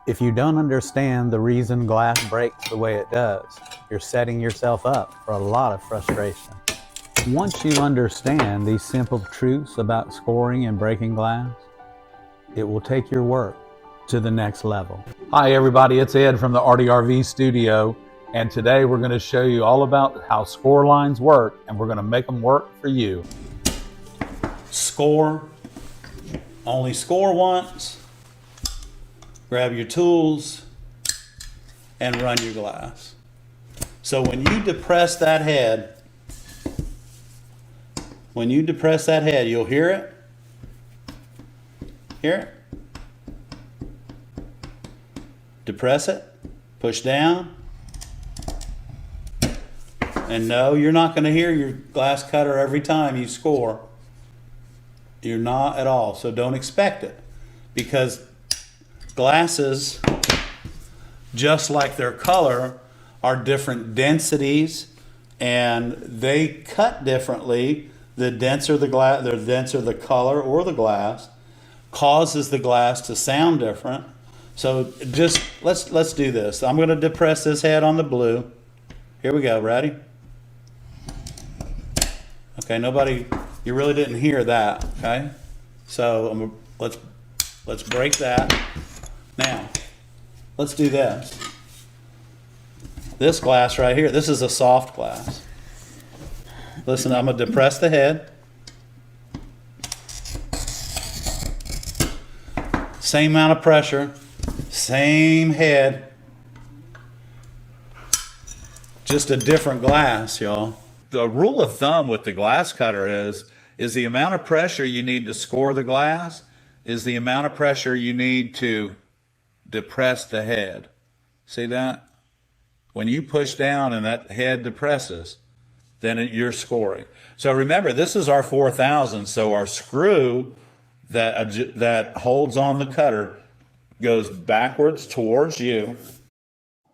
If you don't understand the reason glass breaks the way it does, you're setting yourself up for a lot of frustration. Once you understand these simple truths about scoring and breaking glass, it will take your work to the next level. Hi everybody, it's Ed from the ARTyRV Studio, and today we're going to show you all about how score lines work, and we're going to make them work for you. Score, only score once, grab your tools, and run your glass. So when you depress that head, you'll hear it. Hear it? Depress it, push down. And no, you're not going to hear your glass cutter every time you score. You're not at all, so don't expect it. Because glasses, just like their color, are different densities and they cut differently. The denser the glass, the denser the color or the glass causes the glass to sound different. So just let's do this. I'm going to depress this head on the blue. Here we go. Ready? Okay, nobody, you really didn't hear that. Okay, so let's break that. Now, let's do this. This glass right here, this is a soft glass. Listen, I'm going to depress the head. Same amount of pressure, same head, just a different glass, y'all. The rule of thumb with the glass cutter is the amount of pressure you need to score the glass is the amount of pressure you need to depress the head. See that? When you push down and that head depresses, then you're scoring. So remember, this is our 4000, so our screw that holds on the cutter goes backwards towards you.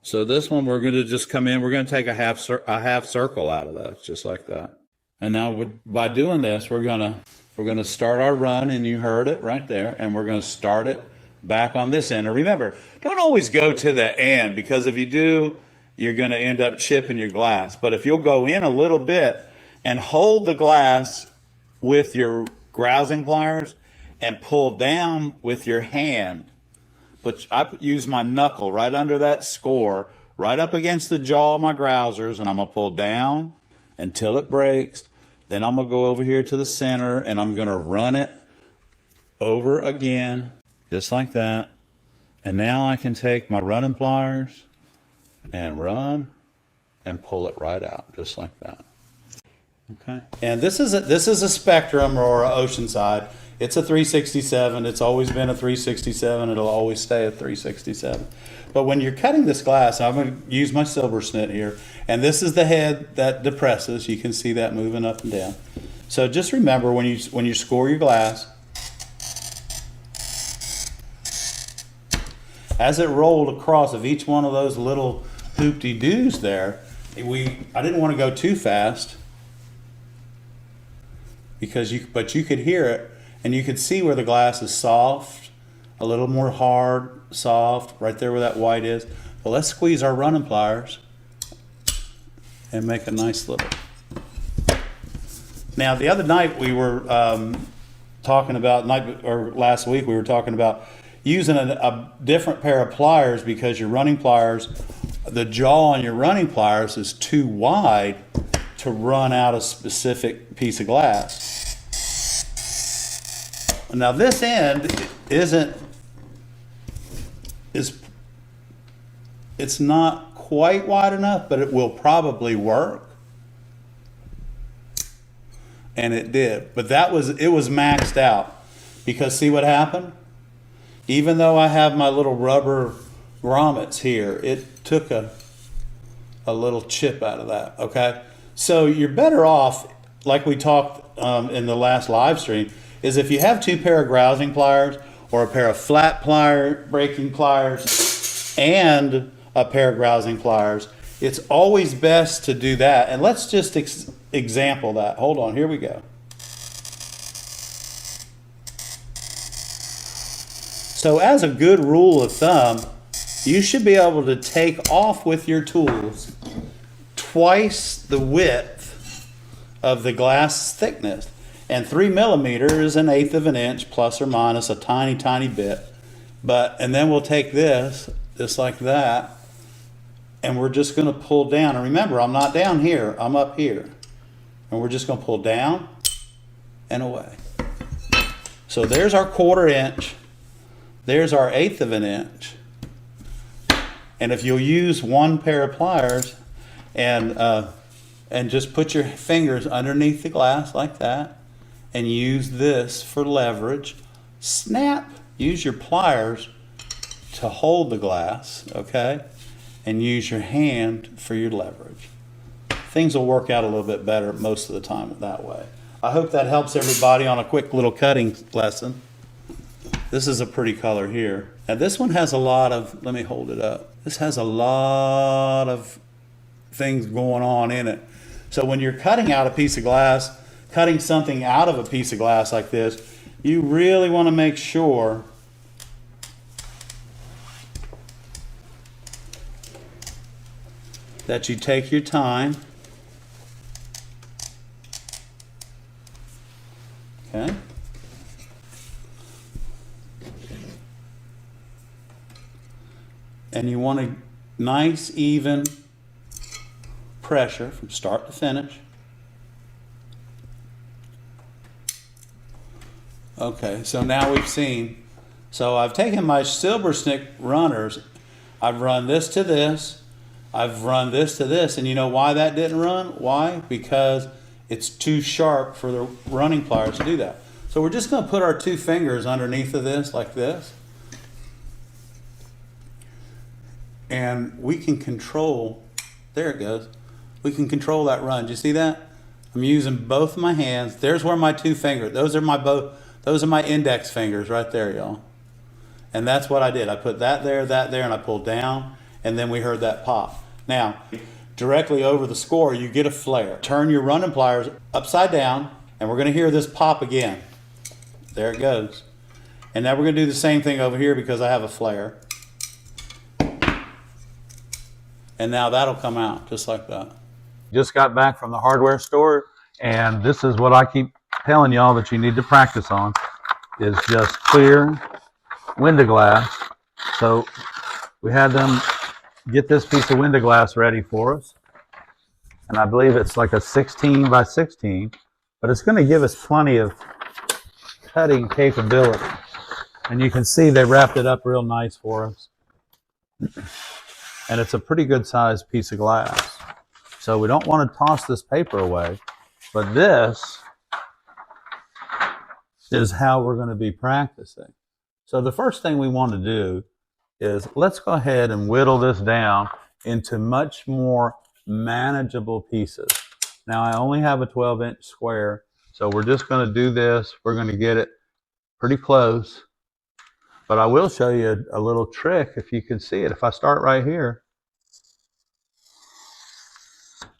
So this one, we're going to just come in, we're going to take a half circle out of that, just like that. And now by doing this, we're going to start our run, and you heard it right there, and we're going to start it back on this end. And remember, don't always go to the end, because if you do, you're going to end up chipping your glass. But if you'll go in a little bit and hold the glass with your grozing pliers and pull down with your hand, but I use my knuckle right under that score, right up against the jaw of my grousers, and I'm going to pull down until it breaks. Then I'm going to go over here to the center, and I'm going to run it over again, just like that. And now I can take my running pliers and run and pull it right out, just like that. Okay. And this is a Spectrum or an Oceanside. It's a 367. It's always been a 367. It'll always stay a 367. But when you're cutting this glass, I'm going to use my silver snit here, and this is the head that depresses. You can see that moving up and down. So just remember, when you score your glass, as it rolled across of each one of those little hoop-de-doos there, I didn't want to go too fast, but you could hear it, and you could see where the glass is soft, a little more hard, soft, right there where that white is. But let's squeeze our running pliers and make a nice little. Now, the other night we were talking about, last week we were talking about using a different pair of pliers, because your running pliers, the jaw on your running pliers is too wide to run out a specific piece of glass. Now this end it's not quite wide enough, but it will probably work. And it did, but it was maxed out, because see what happened? Even though I have my little rubber grommets here, it took a little chip out of that, okay? So you're better off, like we talked in the last live stream, is if you have two pair of grousing pliers or a pair of flat breaking pliers and a pair of grousing pliers, it's always best to do that. And let's just example that. Hold on, here we go. So as a good rule of thumb, you should be able to take off with your tools twice the width of the glass thickness. And 3 millimeters is 1/8 of an inch, plus or minus a tiny, tiny bit. And then we'll take this, just like that, and we're just gonna pull down. And remember, I'm not down here, I'm up here. And we're just gonna pull down and away. So there's our 1/4 inch. There's our 1/8 of an inch. And if you'll use one pair of pliers and just put your fingers underneath the glass like that and use this for leverage, snap, use your pliers to hold the glass, okay? And use your hand for your leverage. Things will work out a little bit better most of the time that way. I hope that helps everybody on a quick little cutting lesson. This is a pretty color here. Now this one has a lot of, let me hold it up. This has a lot of things going on in it. So when you're cutting out a piece of glass, cutting something out of a piece of glass like this, you really want to make sure that you take your time. Okay. And you want a nice, even pressure from start to finish. Okay, so now we've seen, so I've taken my silver stick runners, I've run this to this, I've run this to this, and you know why that didn't run? Why? Because it's too sharp for the running pliers to do that. So we're just going to put our 2 fingers underneath of this like this. And we can control, there it goes. We can control that run. Do you see that? I'm using both of my hands. There's where my 2 fingers, those are my index fingers right there, y'all. And that's what I did. I put that there, and I pulled down, and then we heard that pop. Now, directly over the score, you get a flare. Turn your running pliers upside down, and we're gonna hear this pop again. There it goes. And now we're gonna do the same thing over here because I have a flare. And now that'll come out just like that. Just got back from the hardware store, and this is what I keep telling y'all that you need to practice on, is just clear window glass. So we had them get this piece of window glass ready for us, and I believe it's like a 16 by 16, but it's going to give us plenty of cutting capability. And you can see they wrapped it up real nice for us, and it's a pretty good sized piece of glass. So we don't want to toss this paper away, but this is how we're going to be practicing. So the first thing we want to do is let's go ahead and whittle this down into much more manageable pieces. Now I only have a 12-inch square, so we're just going to do this. We're going to get it pretty close, but I will show you a little trick if you can see it. If I start right here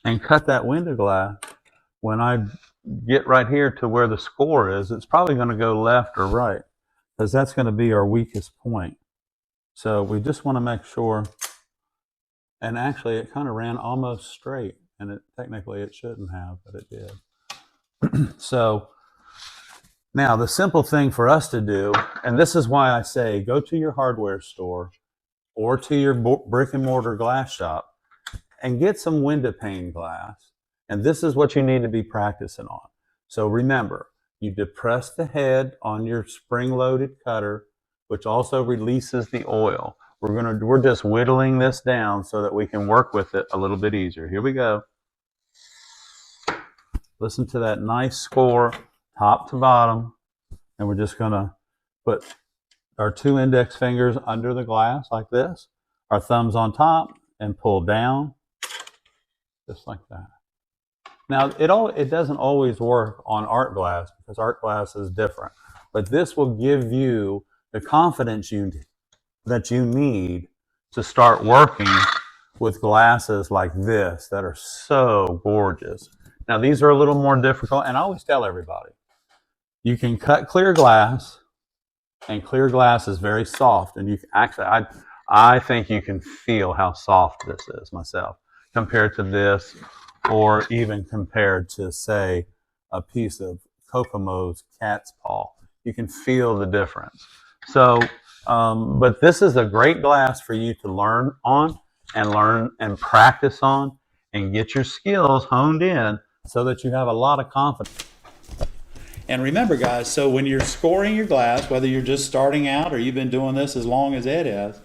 and cut that window glass, when I get right here to where the score is, it's probably going to go left or right, because that's going to be our weakest point. So we just want to make sure, and actually it kind of ran almost straight, and technically it shouldn't have, but it did. So now the simple thing for us to do, and this is why I say go to your hardware store or to your brick and mortar glass shop and get some window pane glass. And this is what you need to be practicing on. So remember, you depress the head on your spring-loaded cutter, which also releases the oil. We're just whittling this down so that we can work with it a little bit easier. Here we go. Listen to that nice score, top to bottom. And we're just gonna put our 2 index fingers under the glass like this, our thumbs on top, and pull down, just like that. Now, it doesn't always work on art glass because art glass is different, but this will give you the confidence that you need to start working with glasses like this that are so gorgeous. Now, these are a little more difficult, and I always tell everybody, you can cut clear glass, and clear glass is very soft, and you can actually, I think you can feel how soft this is myself compared to this, or even compared to, say, a piece of Kokomo's cat's paw. You can feel the difference. So, but this is a great glass for you to learn and practice on and get your skills honed in so that you have a lot of confidence. And remember, guys, so when you're scoring your glass, whether you're just starting out or you've been doing this as long as Ed has,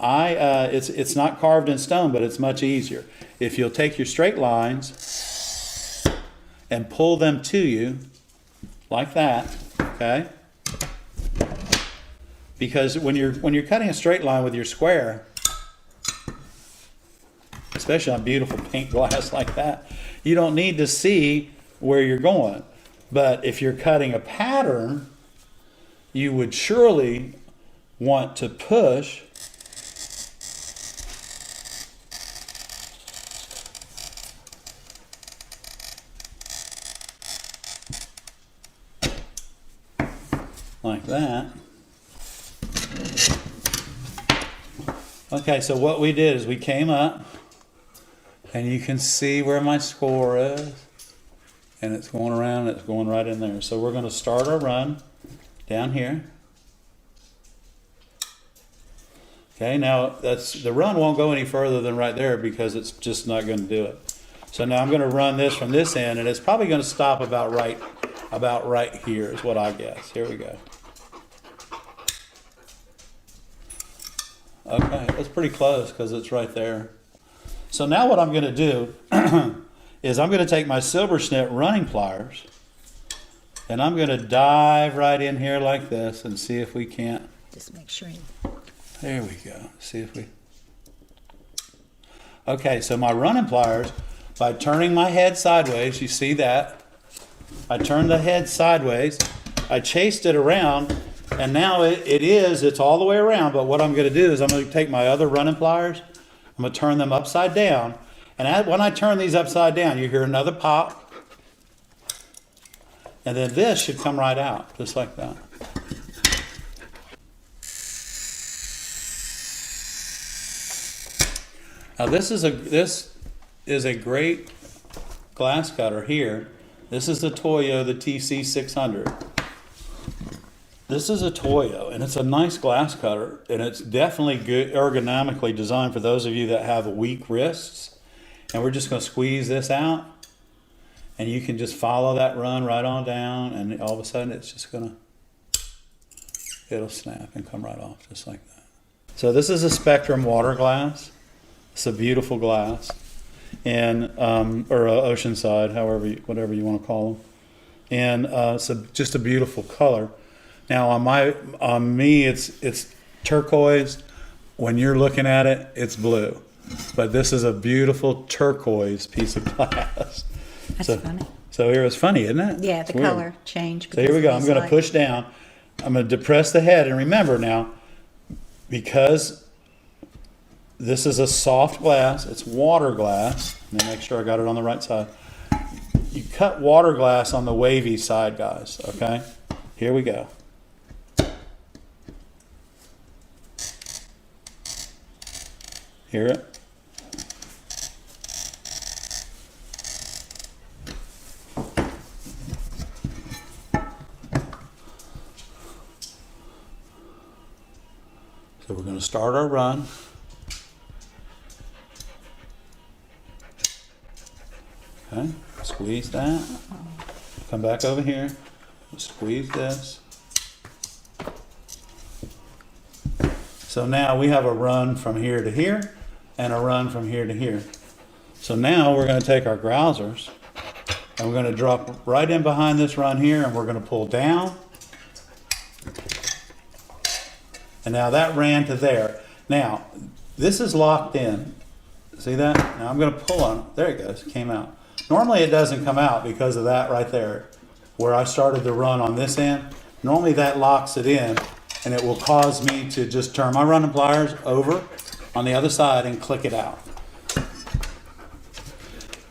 it's not carved in stone, but it's much easier. If you'll take your straight lines and pull them to you like that, okay? Because when you're cutting a straight line with your square, especially on beautiful pink glass like that, you don't need to see where you're going. But if you're cutting a pattern, you would surely want to push like that. Okay, so what we did is we came up, and you can see where my score is, and it's going around, it's going right in there. So we're going to start our run down here. Okay, now the run won't go any further than right there because it's just not going to do it. So now I'm going to run this from this end, and it's probably going to stop about right here is what I guess. Here we go. Okay, that's pretty close because it's right there. So now what I'm going to do is I'm going to take my silver snit running pliers, and I'm going to dive right in here like this and see if we can't. Just make sure. There we go. See if we. Okay, so my running pliers, by turning my head sideways, you see that? I turned the head sideways, I chased it around, and now it's all the way around. But what I'm going to do is I'm going to take my other running pliers, I'm going to turn them upside down, and when I turn these upside down, you hear another pop, and then this should come right out, just like that. Now this is a great glass cutter here. This is the Toyo, the TC600. This is a Toyo, and it's a nice glass cutter, and it's definitely good ergonomically designed for those of you that have weak wrists. And we're just going to squeeze this out, and you can just follow that run right on down, and all of a sudden it's just it'll snap and come right off just like that. So this is a Spectrum water glass. It's a beautiful glass, and or Oceanside, whatever you want to call them, and it's just a beautiful color. Now on me, it's turquoise. When you're looking at it, it's blue, but this is a beautiful turquoise piece of glass. That's funny. So here it's funny, isn't it? Yeah, the color change. So here we go. I'm going to push down. I'm going to depress the head, and remember now, because this is a soft glass, it's water glass. Let me make sure I got it on the right side. You cut water glass on the wavy side, guys, okay? Here we go. Hear it? So we're going to start our run. Okay, squeeze that. Come back over here. Squeeze this. So now we have a run from here to here and a run from here to here. So now we're going to take our grousers and we're going to drop right in behind this run here, and we're going to pull down. And now that ran to there. Now, this is locked in. See that? Now I'm going to pull on it. There it goes. It came out. Normally it doesn't come out because of that right there, where I started the run on this end. Normally that locks it in, and it will cause me to just turn my running pliers over on the other side and click it out.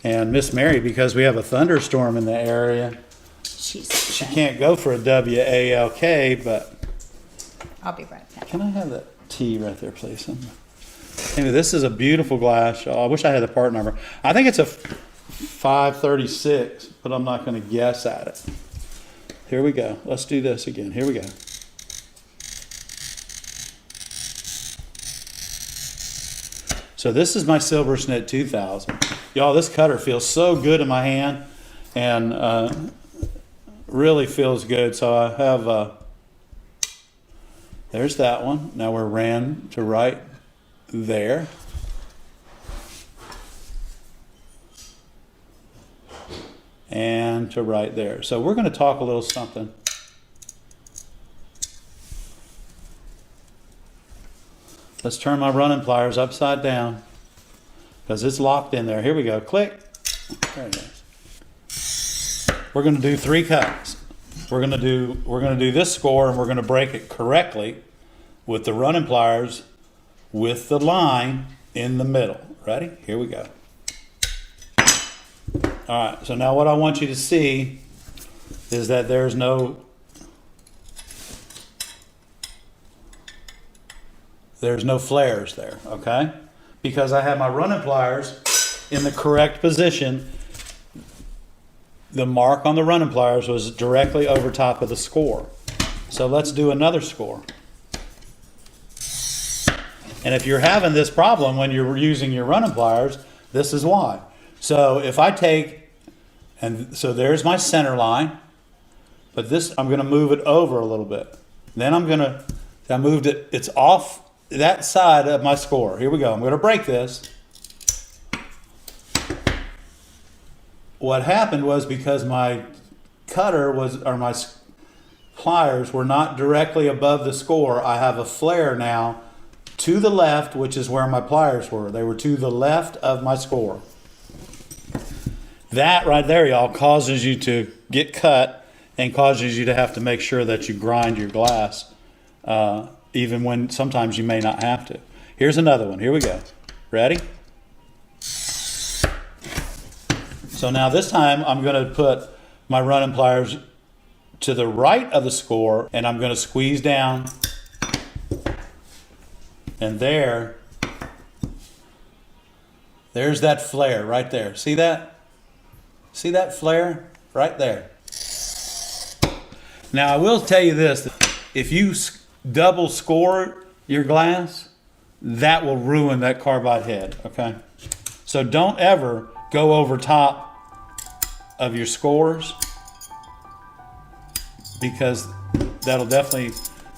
And Miss Mary, because we have a thunderstorm in the area, she can't go for a WALK, but I'll be right back. Can I have that T right there, please? Anyway, this is a beautiful glass. I wish I had the part number. I think it's a 536, but I'm not going to guess at it. Here we go. Let's do this again. Here we go. So this is my Silver Snit 2000. Y'all, this cutter feels so good in my hand and really feels good. So I have, there's that one. Now we're ran to right there. And to right there. So we're going to talk a little something. Let's turn my running pliers upside down because it's locked in there. Here we go. Click. There it is. We're going to do 3 cuts. We're going to do this score, and we're going to break it correctly with the running pliers with the line in the middle. Ready? Here we go. All right, so now what I want you to see is that there's no flares there, okay? Because I have my running pliers in the correct position. The mark on the running pliers was directly over top of the score. So let's do another score. And if you're having this problem when you're using your running pliers, this is why. So if I take, and so there's my center line, but this, I'm going to move it over a little bit. Then I moved it, it's off that side of my score. Here we go. I'm going to break this. What happened was because my cutter was, or my pliers were not directly above the score, I have a flare now to the left, which is where my pliers were. They were to the left of my score. That right there, y'all, causes you to get cut and causes you to have to make sure that you grind your glass, even when sometimes you may not have to. Here's another one. Here we go. Ready? So now this time I'm going to put my running pliers to the right of the score, and I'm going to squeeze down. And there's that flare right there. See that? See that flare right there? Now I will tell you this, if you double score your glass, that will ruin that carbide head, okay? So don't ever go over top of your scores, because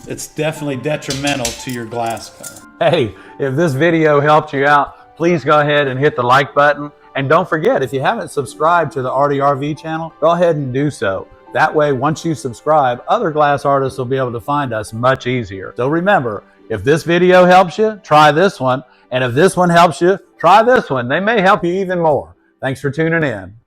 it's definitely detrimental to your glass cutter. Hey, if this video helped you out, please go ahead and hit the like button. And don't forget, if you haven't subscribed to the ARTyRV channel, go ahead and do so. That way, once you subscribe, other glass artists will be able to find us much easier. So remember, if this video helps you, try this one. And if this one helps you, try this one. They may help you even more. Thanks for tuning in.